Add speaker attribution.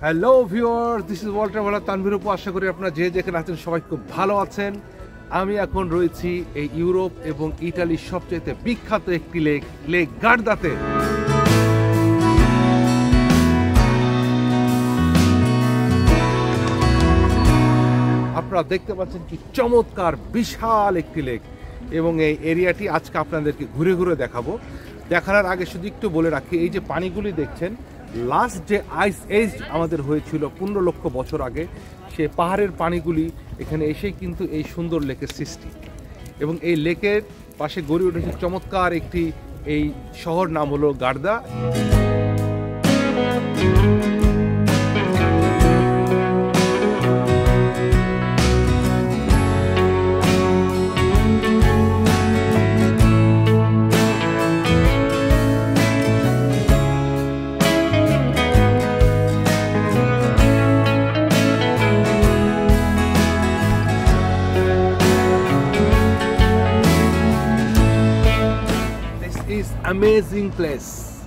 Speaker 1: Hello viewer, this is Walter ভালা তানভীর উপর। আশা করি আপনারা যে যেখানে আছেন সবাই খুব ভালো আছেন। আমি এখন রয়েছি এই ইউরোপ এবং ইটালির সবচেয়ে বিখ্যাত একটি লেক গার্দাতে। আপনারা দেখতে পাচ্ছেন কি চমৎকার বিশাল একটি লেক, এবং এই এরিয়াটি আজকে আপনাদেরকে ঘুরে ঘুরে দেখাবো। দেখানোর আগে শুধু একটু বলে রাখি, এই যে পানিগুলি দেখছেন, লাস্ট যে আইস এজ আমাদের হয়েছিল 15 লক্ষ বছর আগে, সে পাহাড়ের পানিগুলি এখানে এসেই কিন্তু এই সুন্দর লেকের সৃষ্টি। এবং এই লেকের পাশে গড়ে উঠেছে চমৎকার একটি এই শহর, নাম হলো গার্দা। Is amazing place.